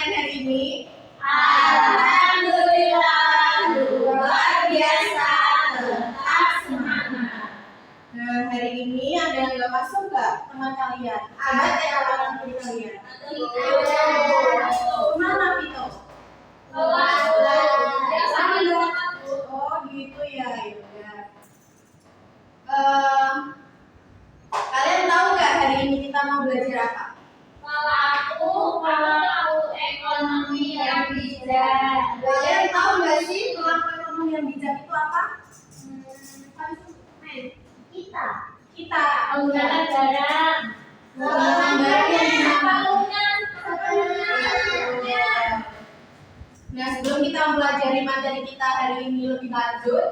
kalian hari ini? Alhamdulillah, luar biasa, tetap semangat. Nah, hari ini ada yang nggak masuk nggak teman kalian? Ada ya orang teman kalian? Mana Vito? Oh gitu ya, yaudah. Kalian tahu nggak hari ini kita mau belajar apa? Pelaku ekonomi yang bijak. Kalian tahu nggak sih pelaku ekonomi yang bijak itu apa? Kita Menggunakan barang. menggunakan barang yang digunakan. Nah, sebelum kita mempelajari materi kita hari ini lebih lanjut,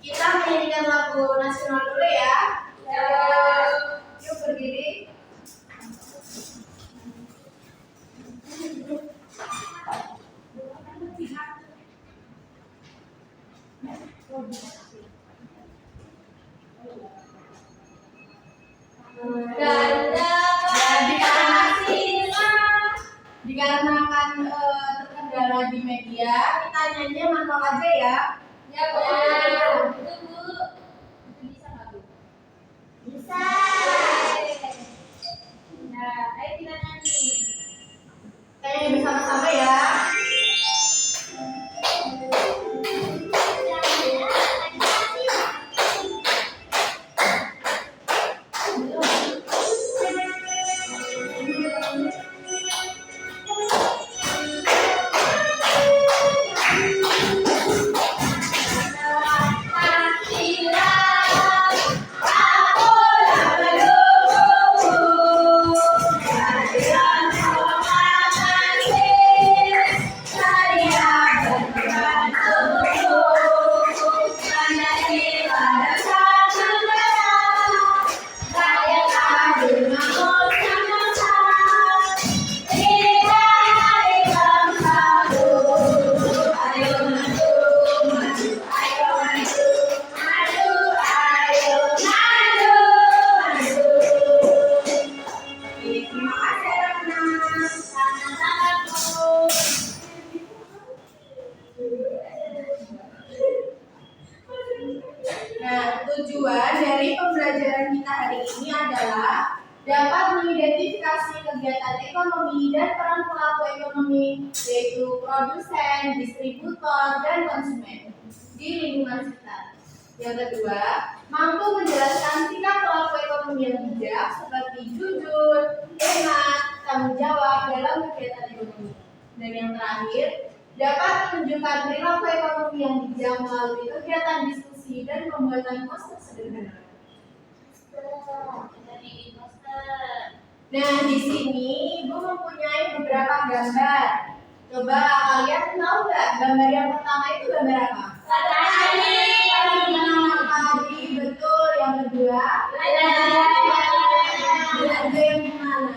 kita menyanyikan lagu nasional dulu ya. Yuk berdiri. Dikarenakan terkendala di media, kita nyanyi manual aja ya. Ya, Bu. Bisa nggak, Bu? Bisa. Nah, ayo kita nyanyi. Kita nyanyi bersama-sama ya. Nah, tujuan dari pembelajaran kita hari ini adalah dapat mengidentifikasi kegiatan ekonomi dan peran pelaku ekonomi, yaitu produsen, distributor, dan konsumen di lingkungan sekitar. Yang kedua, mampu menjelaskan sikap pelaku ekonomi yang bijak seperti jujur, hemat, tanggung jawab dalam kegiatan ekonomi. Dan yang terakhir, dapat menunjukkan perilaku ekonomi yang bijak melalui kegiatan diskusi dan pembuatan poster sederhana. Nah, di sini Ibu mempunyai beberapa gambar. Coba kalian tahu nggak gambar yang pertama itu gambar apa? Matahari. Matahari, betul. Yang kedua, belanja yang gimana?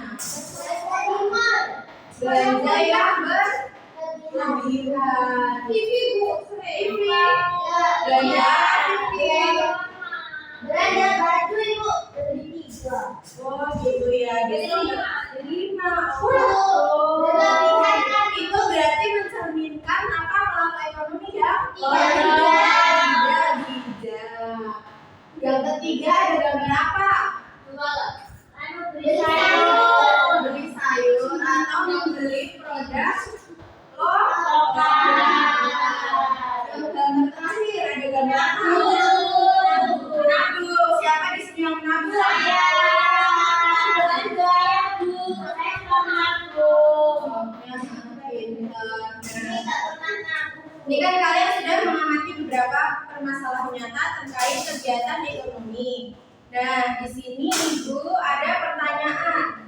Belanja yang berlebihan. TV Bu, TV. Belanja TV. Belanja baju, Ibu. Beli 3. Oh gitu ya. Beli 5. 5. Oh. Itu berarti mencerminkan apa pelaku ekonomi ya? Bijak. Bijak. Yang ketiga ada gambar apa? Beli sayur. Beli sayur atau membeli produk Lokal. Yang gambar terakhir ada gambar apa? Menabung. Siapa di sini yang menabung? Saya. Belanja ya, Bu. Saya suka menabung. Yang sangat pintar. Ini kan kalian sudah mengamati beberapa permasalahan nyata terkait kegiatan ekonomi. Nah, di sini Ibu ada pertanyaan.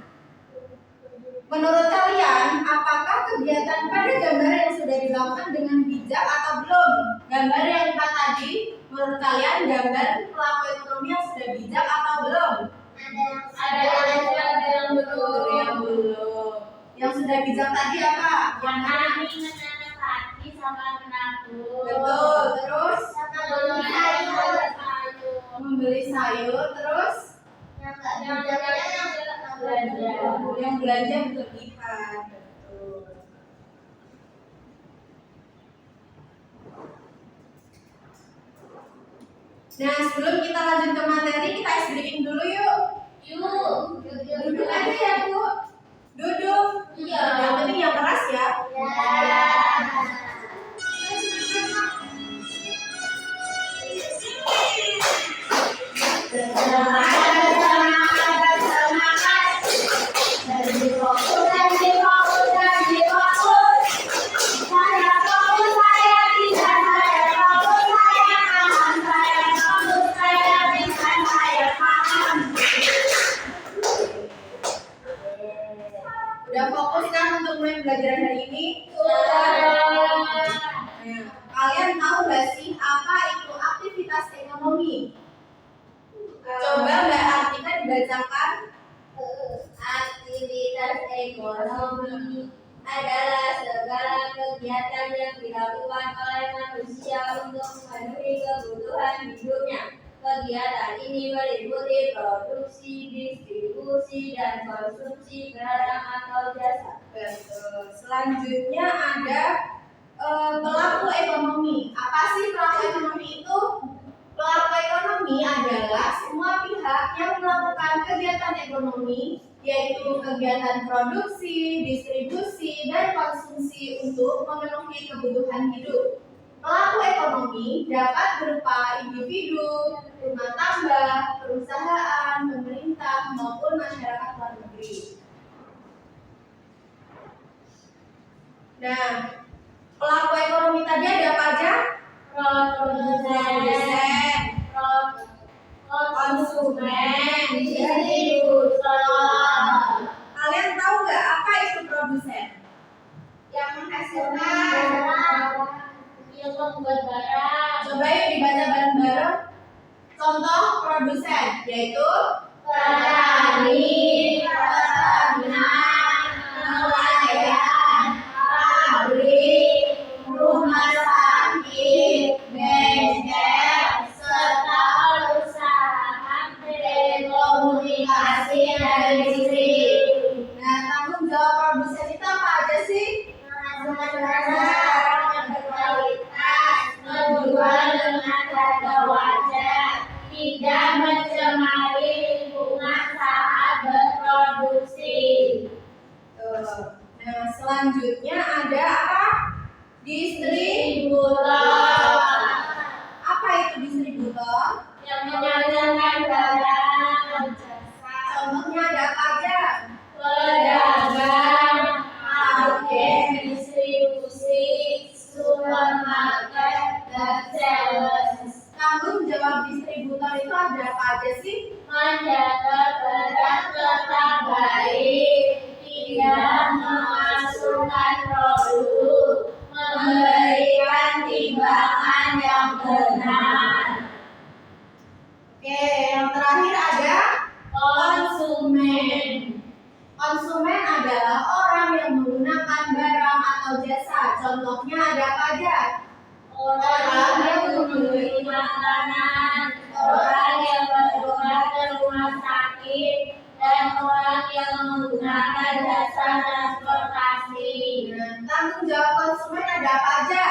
Menurut kalian, apakah kegiatan pada gambar yang sudah dilakukan dengan bijak atau belum? Gambar yang 4 tadi, menurut kalian gambar pelaku ekonomi yang sudah bijak atau belum? Ada yang Betul, yang belum. Yang sudah bijak tadi apa? Yang mana? menanam padi sama menabung. Betul, terus Beli sayur. membeli sayur, terus Yang belanja. yang belanja berlebihan. Betul. Nah, sebelum kita lanjut ke materi, kita ice breaking dulu yuk. Yuk. Duduk aja ya, Bu. Duduk. Iya. Yang penting yang keras ya. Ya. Udah fokus kan untuk mulai belajar hari ini? Nah, kalian tahu nggak sih apa itu aktivitas ekonomi? Coba Mbak Artika dibacakan. Aktivitas ekonomi adalah segala kegiatan yang dilakukan oleh manusia untuk memenuhi kebutuhan hidupnya. Kegiatan ini meliputi produksi, distribusi, dan konsumsi barang atau jasa. Betul. Selanjutnya ada pelaku ekonomi. Apa sih pelaku ekonomi itu? Pelaku ekonomi adalah semua pihak yang melakukan kegiatan ekonomi, yaitu kegiatan produksi, distribusi, dan konsumsi untuk memenuhi kebutuhan hidup. Pelaku ekonomi dapat berupa individu, rumah tangga, perusahaan, pemerintah, maupun masyarakat luar negeri. Nah, pelaku ekonomi tadi ada apa aja? Produsen, konsumen, distributor. Kalian tahu nggak apa itu produsen? Yang menghasilkan yang membuat barang. Coba yuk dibaca bareng-bareng. Contoh produsen yaitu Petani, peternak, nelayan, pabrik, rumah sakit, bengkel, serta perusahaan telekomunikasi dan listrik. Nah, tanggung jawab produsen itu apa aja sih? Menghasilkan barang yang berkualitas, menjual dengan harga wajar, tidak mencemari lingkungan saat berproduksi. Nah, selanjutnya ada apa? Distributor Apa itu distributor? yang menyalurkan barang, Contohnya ada apa aja? pedagang, agen distribusi, supermarket, dan sales. Tanggung jawab distributor itu ada apa aja sih? Menjaga barang tetap baik, tidak memasukkan produk, memberikan timbangan yang benar. Oke, yang terakhir ada Konsumen, konsumen adalah orang yang menggunakan barang atau jasa. Contohnya ada apa aja? orang yang membeli makanan, orang yang berobat ke rumah sakit, dan orang yang menggunakan jasa transportasi. Nah, tanggung jawab konsumen ada apa aja?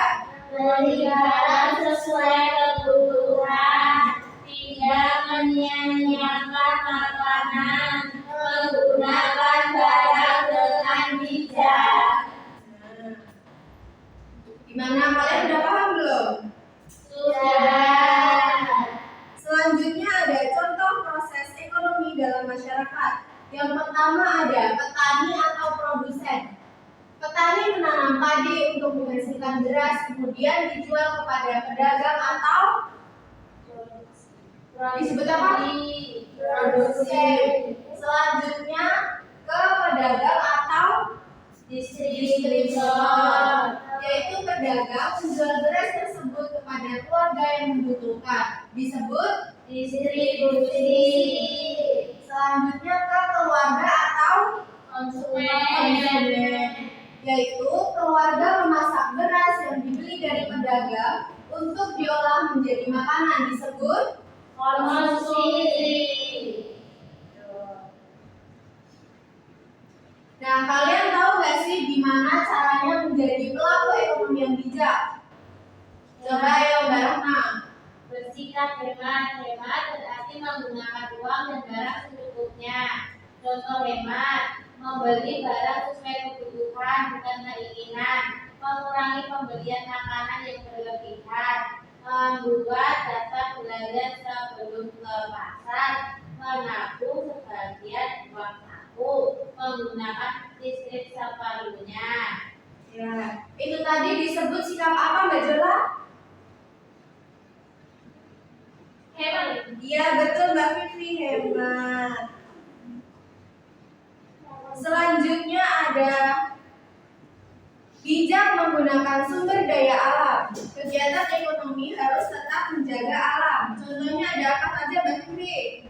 Beli barang sesuai kebutuhan, tidak menyia-nyiakan makanan, menggunakan barang dengan bijak. Gimana, kalian udah paham belum? Sudah. Selanjutnya ada contoh proses ekonomi dalam masyarakat. Yang pertama ada petani atau produsen. Petani menanam padi untuk menghasilkan beras, kemudian dijual kepada pedagang atau disebut apa? Produksi. Selanjutnya ke pedagang atau distributor, yaitu pedagang menjual beras tersebut kepada keluarga yang membutuhkan, disebut Distribusi. Selanjutnya ke keluarga atau Konsumen. yaitu keluarga memasak beras yang dibeli dari pedagang untuk diolah menjadi makanan, disebut Konsumsi. Nah, kalian tahu nggak sih gimana caranya menjadi pelaku ekonomi yang bijak? Coba ayo Mbak Rahma. bersikap hemat. Hemat berarti menggunakan uang dan barang secukupnya. Contoh hemat, membeli barang sesuai kebutuhan bukan keinginan, mengurangi pembelian makanan yang berlebihan, membuat daftar belanja sebelum ke pasar, menabung sebagian uang saku, menggunakan listrik seperlunya. Ya, itu tadi disebut sikap apa Mbak Jola? Hemat. Iya betul Mbak Vivi, hemat. Selanjutnya ada bijak menggunakan sumber daya alam. Kegiatan ekonomi harus tetap menjaga alam. Contohnya ada apa saja Mbak Vivi?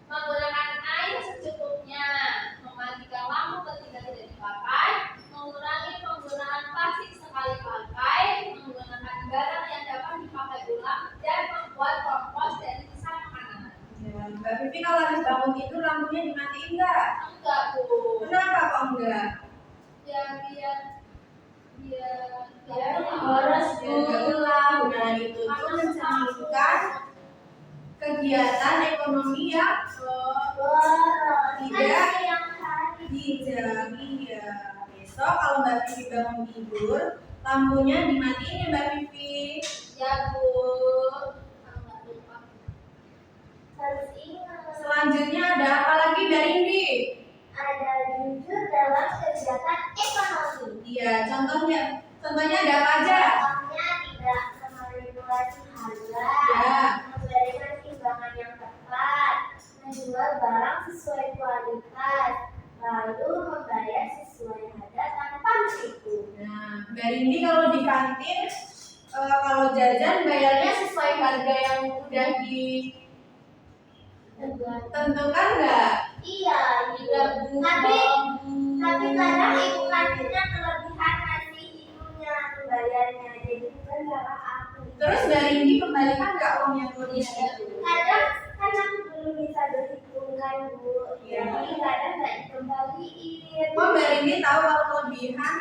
Menggunakan air secukupnya, mematikan lampu ketika tidak dipakai, mengurangi penggunaan plastik sekali pakai, menggunakan barang yang dapat dipakai ulang, dan membuat kompos dari sisa makanan. Ya, Mbak Vivi kalau habis bangun tidur lampunya dimatiin nggak? Enggak, Bu. Kenapa kok enggak? Biar harus Biar gelap. Nah itu tuh mencerminkan kegiatan ekonomi yang tidak dijaga. Ya. Besok kalau Mbak Vivi bangun tidur, lampunya dimatiin ya Mbak Vivi. Ya, Bu. Harus ingat. Selanjutnya ada apa lagi Mbak Indi? Ada jujur dalam kegiatan ekonomi. Iya, contohnya ada apa aja? Contohnya tidak memanipulasi harga, Ya. memberikan timbangan yang tepat, menjual barang sesuai kualitas, lalu membayar sesuai harga tanpa menipu. Nah, Mbak Indi kalau di kantin, kalau jajan bayarnya sesuai harga yang udah ditentukan nggak? Iya, juga Bu. Tapi kadang ibu kantinnya kelebihan ngasih ibunya membayarnya, jadi bukan salah aku. Terus Mbak Indi kembalikan nggak uang yang kelebihan itu? Kadang aku belum bisa berhitungkan Bu, Iya. jadi kadang nggak dikembaliin. Oh, Mbak Indi tahu kalau kelebihan?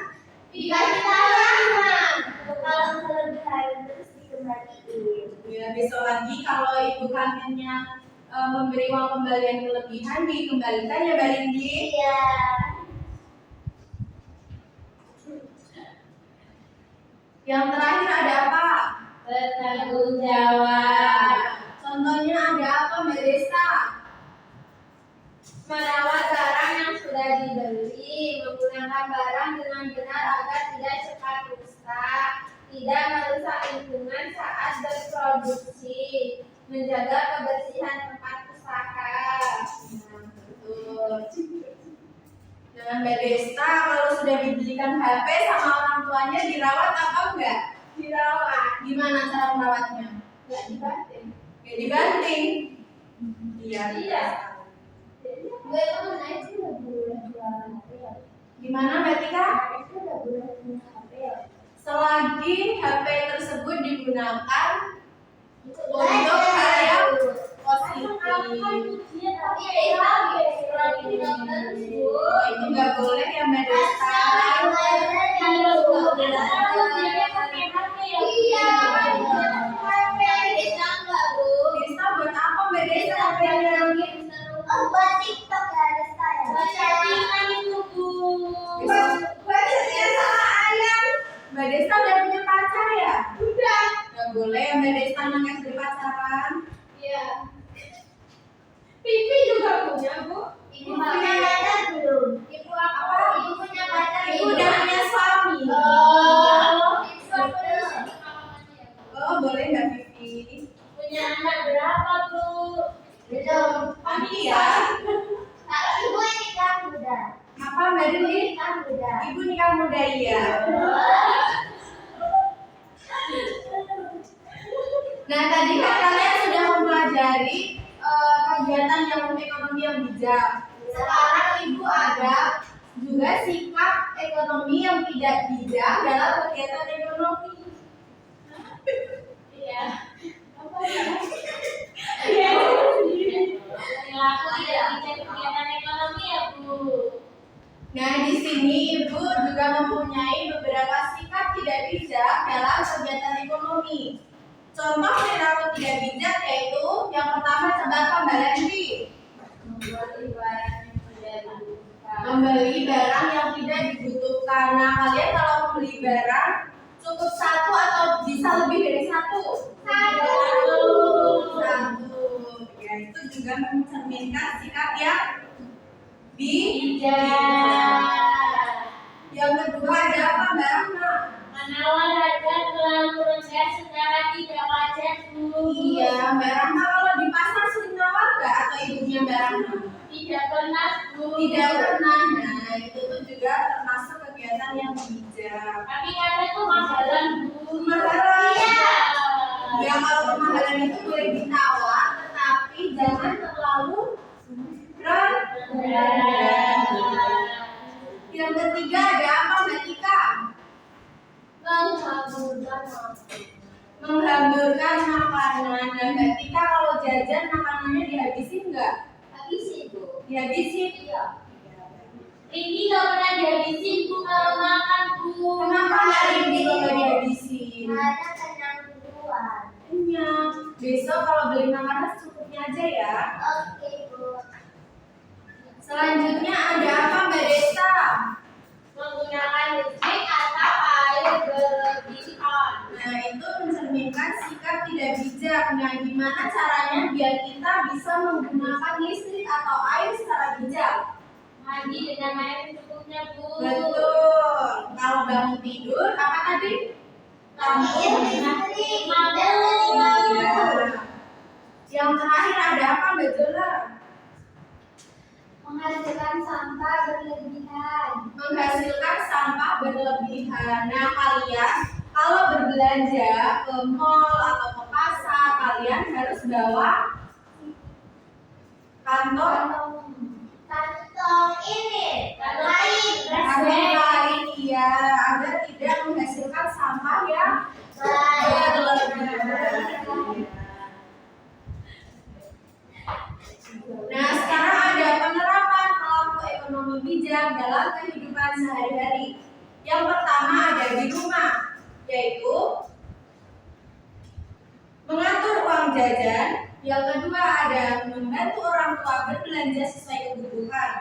Dikasih tayangan, kalau kelebihan terus dikembaliin. Ya, besok lagi kalau ibu kantinnya memberi uang kembalian kelebihan dikembalikan ya Mbak Indi. Iya. Yang terakhir ada apa? Bertanggung jawab. Contohnya ada apa Mbak Desta? Merawat barang yang sudah dibeli, menggunakan barang dengan benar agar tidak cepat rusak, tidak merusak lingkungan saat berproduksi, menjaga kebersihan tempat usaha. Nah, betul. Nah, Mbak Desta kalau sudah dibelikan HP sama orang tuanya dirawat apa enggak? Dirawat, Gimana cara merawatnya? nggak dibanting. Kayak dibanting. Iya. Iya. Gue itu naik sih udah boleh jualan HP ya. Gimana Mbak Tika? Itu udah boleh punya HP ya. Selagi HP tersebut digunakan untuk hal yang positif. Oh, itu nggak boleh ya Mbak Desta. Desta buat apa Mbak Desta HP-nya? Budgetnya sama ayam. Mbak Desta udah punya pacar ya? Udah. Nggak boleh ya Mbak Desta namanya istri pacaran. Iya. Pipi juga punya Bu. Ibu punya pacar belum? Ibu apa? Ibu punya pacar. Ibu udah punya suami. Oh boleh Mbak Pipi. Punya anak berapa, Bu? Belum. Iya. Ibu nikah muda. Apa Mbak Dini? Nikah muda. Ibu nikah muda iya. Nah tadi kan kalian sudah mempelajari kegiatan yang ekonomi yang bijak. Sekarang ibu ada juga sikap ekonomi yang tidak bijak dalam kegiatan ekonomi. Iya. Apa ya? Perilaku tidak bijak kegiatan ekonomi ya, Bu. Nah di sini ibu juga mempunyai beberapa sikap tidak bijak dalam kegiatan ekonomi. Contoh perilaku tidak bijak yaitu yang pertama, coba Mbak Lendri. Membeli barang yang tidak dibutuhkan. Nah, kalian kalau membeli barang cukup satu atau bisa lebih dari satu? Satu. Ya, itu juga mencerminkan sikap yang bijak. Yang kedua ada apa, Mbak Rahma? Menawar harga terlalu rendah secara tidak wajar, Bu. Iya, Mbak Rahma kalau di pasar sering nawar nggak atau ibunya Mbak Rahma? Tidak pernah, Bu. Tidak pernah. Nah, itu tuh juga termasuk kegiatan yang bijak. Tapi kadang kemahalan, Bu. Kemahalan. Iya. Ya, kalau kemahalan itu boleh ditawar, tetapi jangan terlalu rendah. Yang ketiga ada apa, Mbak Tika? Menghamburkan makanan. Dan Mbak Tika kalau jajan makanannya dihabisin nggak? Habisin, Bu. Dihabisin? Iya. Ini nggak pernah dihabisin, Bu, kalau makan, Bu. Kenapa hari ini kok nggak dihabisin? Karena kenyang duluan. Kenyang. Besok kalau beli makanan secukupnya aja ya. Oke, Bu. Selanjutnya ada apa, Mbak Desa? Menggunakan listrik atau air berlebihan. Nah, itu mencerminkan sikap tidak bijak. Nah, gimana caranya biar kita bisa menggunakan listrik atau air secara bijak? Mandi dengan air secukupnya, Bu. Betul. Kalau bangun tidur, apa tadi? Listrik. Iya. Yang terakhir ada apa, Mbak Jola? Menghasilkan sampah berlebihan. Menghasilkan sampah berlebihan. Nah, kalian kalau berbelanja ke mall atau ke pasar, kalian harus bawa kantong ini. kantong lain, ya, agar tidak menghasilkan sampah yang berlebihan. Nah, sekarang ada penerapan perilaku ekonomi bijak dalam kehidupan sehari-hari. Yang pertama ada di rumah, yaitu mengatur uang jajan. Yang kedua ada membantu orang tua berbelanja sesuai kebutuhan.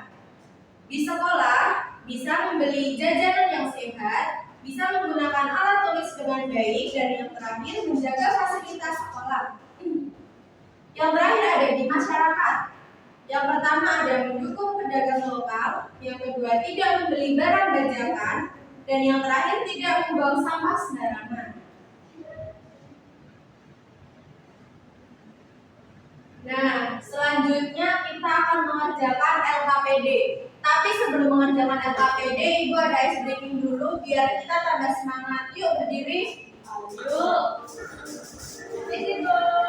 Di sekolah bisa membeli jajanan yang sehat, bisa menggunakan alat tulis dengan baik, dan yang terakhir menjaga fasilitas sekolah. Yang terakhir ada di masyarakat. Yang pertama ada mendukung pedagang lokal, yang kedua tidak membeli barang bajakan, dan yang terakhir tidak membuang sampah sembarangan. Nah, selanjutnya kita akan mengerjakan LKPD. Tapi sebelum mengerjakan LKPD, Ibu ada ice breaking dulu biar kita tambah semangat. Yuk berdiri. Yuk. Berdiri dulu.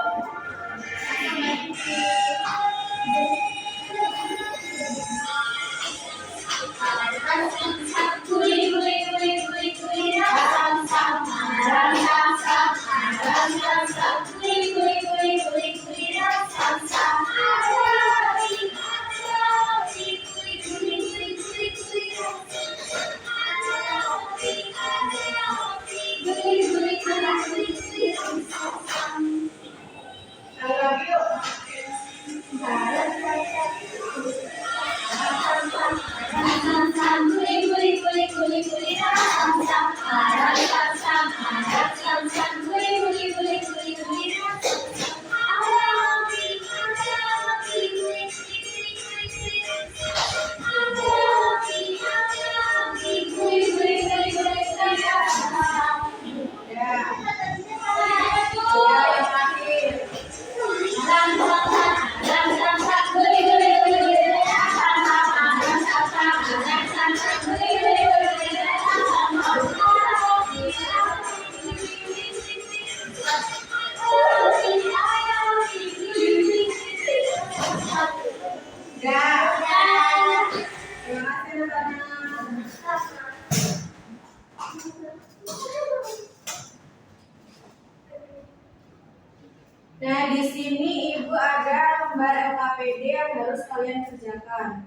Nah, di sini Ibu ada lembar LKPD yang harus kalian kerjakan.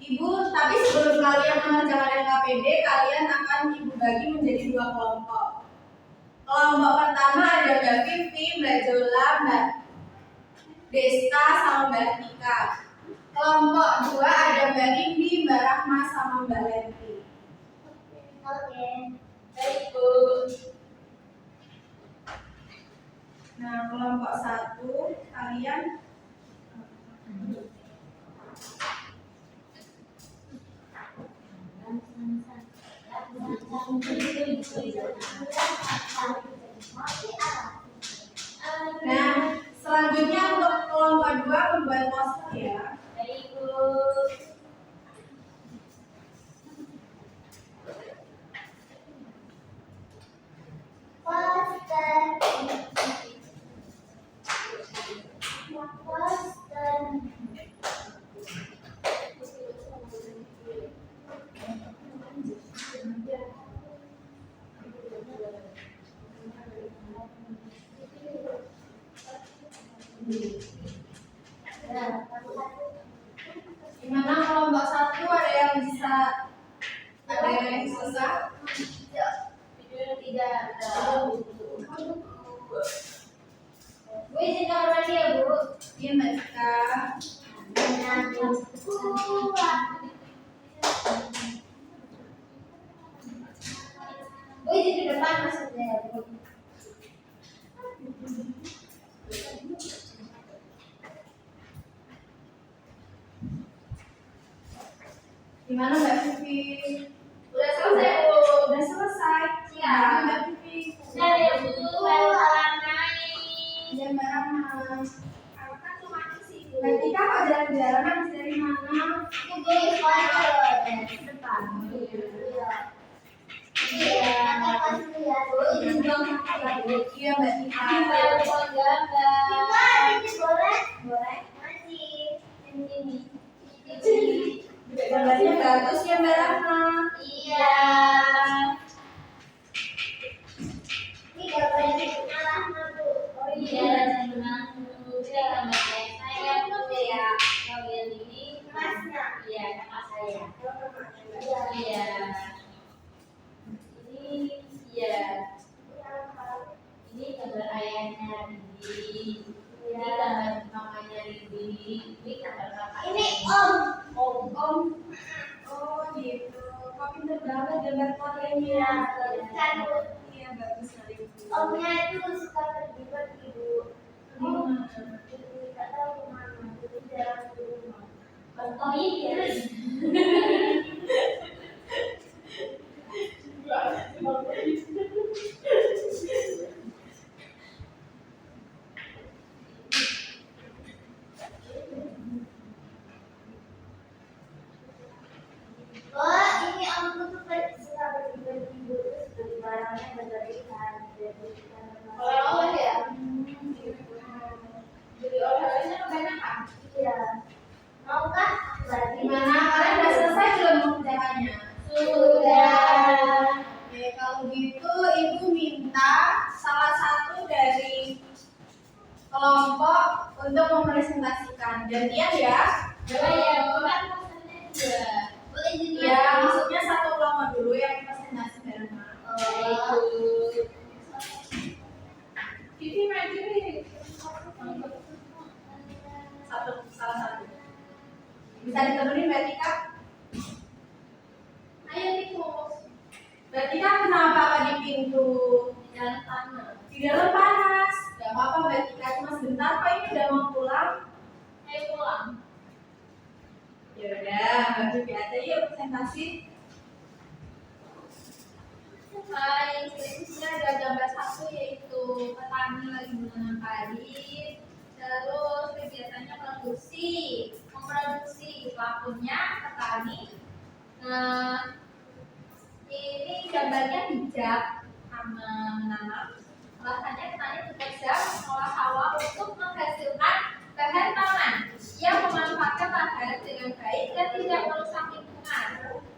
Ibu, tapi sebelum kalian mengerjakan LKPD, kalian akan Ibu bagi menjadi dua kelompok. Kelompok pertama ada Mbak Vivi, Mbak Jola, Mbak Desta, sama Mbak Tika. Kelompok dua ada Mbak Rindi, Mbak Rahma, sama Mbak Lenti. Oke. Baik, Bu. Nah, kelompok satu kalian Nah, selanjutnya untuk kelompok dua membuat poster ya. Baik, Bu. Gimana kelompok satu ada yang bisa susah? Video tidak ada. Bu, izin kamar mandi ya, Bu. Iya Mbak Tika. Bu, izin di depan maksudnya ya, Bu. Gimana Mbak Vivi? Udah selesai, Bu. Udah selesai. Iya. Gimana Mbak Vivi? Udah ya, Bu. Warnai. Iya Mbak Rahma. Aku kan cuma di situ. Mbak Tika kok jalan-jalan habis dari mana? Aku beli foto loh, dari depan. Iya. Makasih ya, Bu. Izin dong sama ya, Bu. Iya Mbak Tika. Kita mau gambar. Ini boleh? Boleh. Masih. Ini. Gambarnya bagus ya Mbak Rahma. Iya. Ini gambarnya Rahma, Bu. Oh iya, senang. Saya sama saya pun ya. Bagian ini masnya. Iya, kakak saya. Iya. Ini iya. Ini gambar ayahnya Rindi. Ini gambar mamanya Rindi. Ini gambar kakak. Ini Om. Om. Oh gitu. Kok pinter banget gambar Koreanya. Kan Bu. Iya bagus sekali. Omnya itu suka pergi-pergi, Bu. Gimana? Tidak tahu kemana, jadi jarang di rumah. Oh iya. Oh, ini omku tuh suka pergi-pergi, Bu. Terus beli barangnya berlebihan. Jadi oleh-oleh ya? Jadi oleh-olehnya kebanyakan. Iya. Mau kan? Gimana? Kalian udah selesai belum mengerjakannya? Sudah. Oke, kalau gitu Ibu minta salah satu dari kelompok untuk mempresentasikan. Gantian ya. Boleh ya, bukan maksudnya dua. Boleh jadi Ya, maksudnya satu kelompok dulu yang presentasi bareng. Oh. Vivi maju nih. Salah satu. Bisa ditemenin Mbak Tika? Ayo tikus. Mbak Tika kenapa apa di pintu? Di dalam tanah. Di dalam panas. Gak apa-apa Mbak Tika, cuma sebentar kok ini udah mau pulang. Ayo pulang. Ya udah, Mbak Vivi aja yuk presentasi. Hai, di sini ada gambar satu yaitu petani lagi menanam padi. Terus kegiatannya memproduksi pelakunya petani. Nah, ini gambarnya bijak sama menanam. Alasannya petani bekerja mengolah sawah untuk menghasilkan bahan pangan yang memanfaatkan lahan dengan baik dan tidak merusak lingkungan.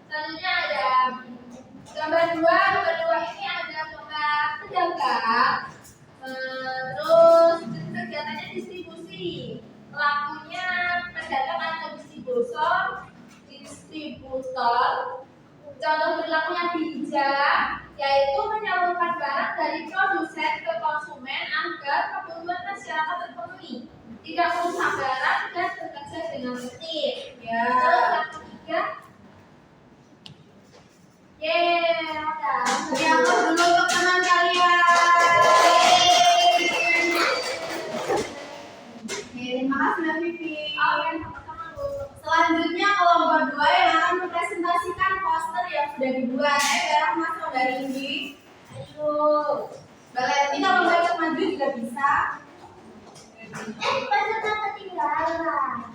Selanjutnya ada gambar dua ini ada gambar pedagang. Terus kegiatannya distribusi. Pelakunya pedagang atau distributor. Contoh perilaku yang bijak yaitu menyalurkan barang dari produsen ke konsumen agar kebutuhan masyarakat terpenuhi. Tidak merusak barang dan bekerja dengan tertib. Ya. Terus yang ketiga, ada. Beri aplaus dulu untuk teman kalian. Terima kasih Mbak Vivi. Oke, sama-sama dulu. Selanjutnya kelompok 2 yang akan mempresentasikan poster yang sudah dibuat. Bareng Mas dari ini. Ayo. Mbak Leti kalau mau ikut maju juga bisa. Peserta ketinggalan.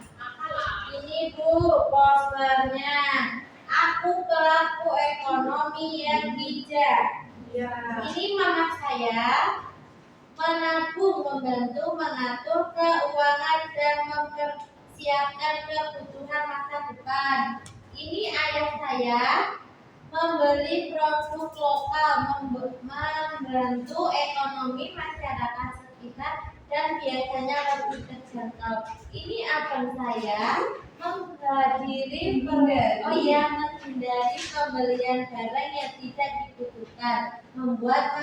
Ini Bu posternya. Aku pelaku ekonomi yang bijak. Ya. Ini mama saya menabung, membantu mengatur keuangan dan mempersiapkan kebutuhan masa depan. Ini ayah saya membeli produk lokal, membantu ekonomi masyarakat sekitar dan biasanya lebih terjangkau. Ini abang saya menghindari menghindari pembelian barang yang tidak dibutuhkan, membuat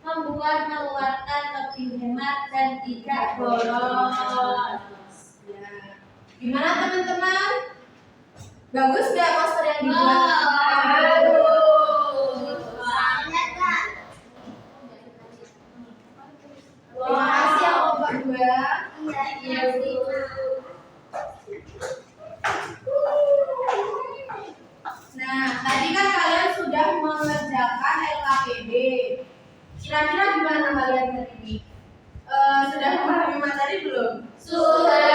mengeluarkan lebih hemat dan tidak boros. Ya. Gimana teman-teman? Bagus nggak poster yang dibuat? Terima kasih ya kelompok 2. Nah, tadi kan kalian sudah mengerjakan LKPD. Kira-kira gimana kalian hari ini? Sudah memahami materi belum? Sudah.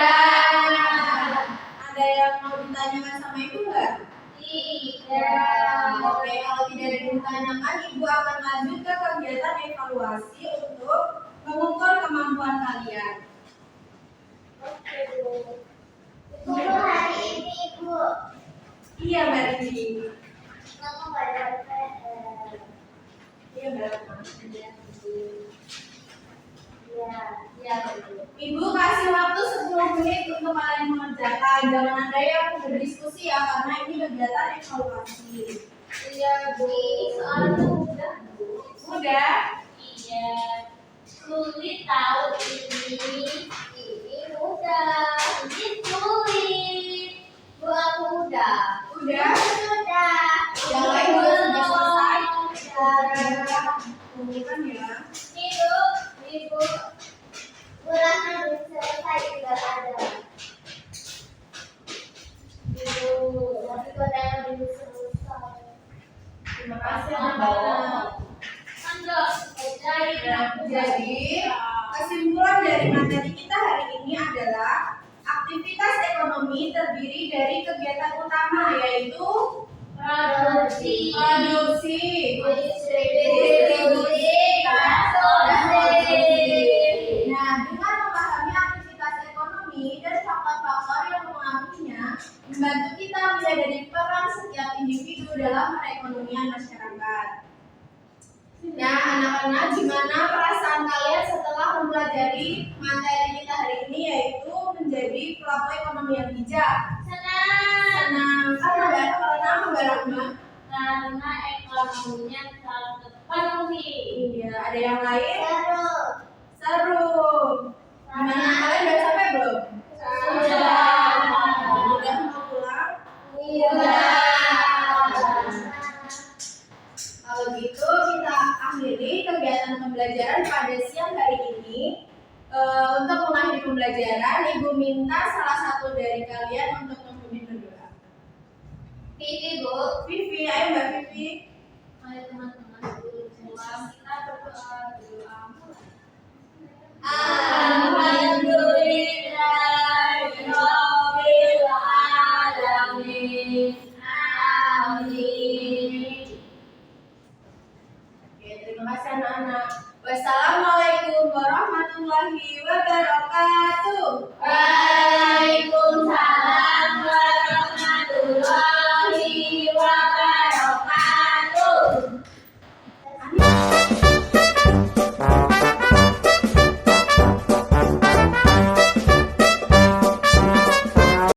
Ada yang mau ditanyakan sama ibu nggak? Tidak. Oke, kalau tidak ditanyakan, ibu akan lanjut ke kegiatan evaluasi untuk mengukur kemampuan kalian. Oke, Bu. Guru hari ini Ibu Iya, Mbak Riri. ngomong pada PR. Iya, Mbak. Ya, betul. Ibu kasih waktu 10 menit untuk kalian mengerjakan. Jangan ada yang berdiskusi ya, karena ini kegiatan evaluasi. Iya, Bu. Soalnya udah, Bu. Udah? Iya. Sulit tahu ini. Ini mudah. Ini sulit. Bu, aku udah. Udah? Sudah. Yang lain juga sudah selesai. Sudah. Bukan ya? Nih, Bu. Nih, Bu. Ulangan belum selesai juga ada. Ibu. Tapi katanya belum selesai. Terima kasih ya, Mbak. Lanjut. Jadi, kesimpulan dari materi kita hari ini adalah aktivitas ekonomi terdiri dari kegiatan utama yaitu Produksi. distribusi, dan produksi. Nah, dengan memahami aktivitas ekonomi dan faktor-faktor yang mengaruhinya, membantu kita menyadari peran setiap individu dalam perekonomian masyarakat. Nah, anak-anak, gimana perasaan kalian setelah mempelajari materi kita hari ini yaitu menjadi pelaku ekonomi yang bijak? Senang. Karena Rahma? Karena ekonominya selalu terpenuhi. Iya, ada yang lain? Seru. Seru. Gimana kalian udah capek belum? Sudah. Udah mau pulang? Iya. Kalau gitu kita akhiri kegiatan pembelajaran pada siang hari ini. Untuk mengakhiri pembelajaran, Ibu minta salah satu dari kalian untuk memimpin berdoa. Vivi, Bu. Vivi, ayo Mbak Vivi.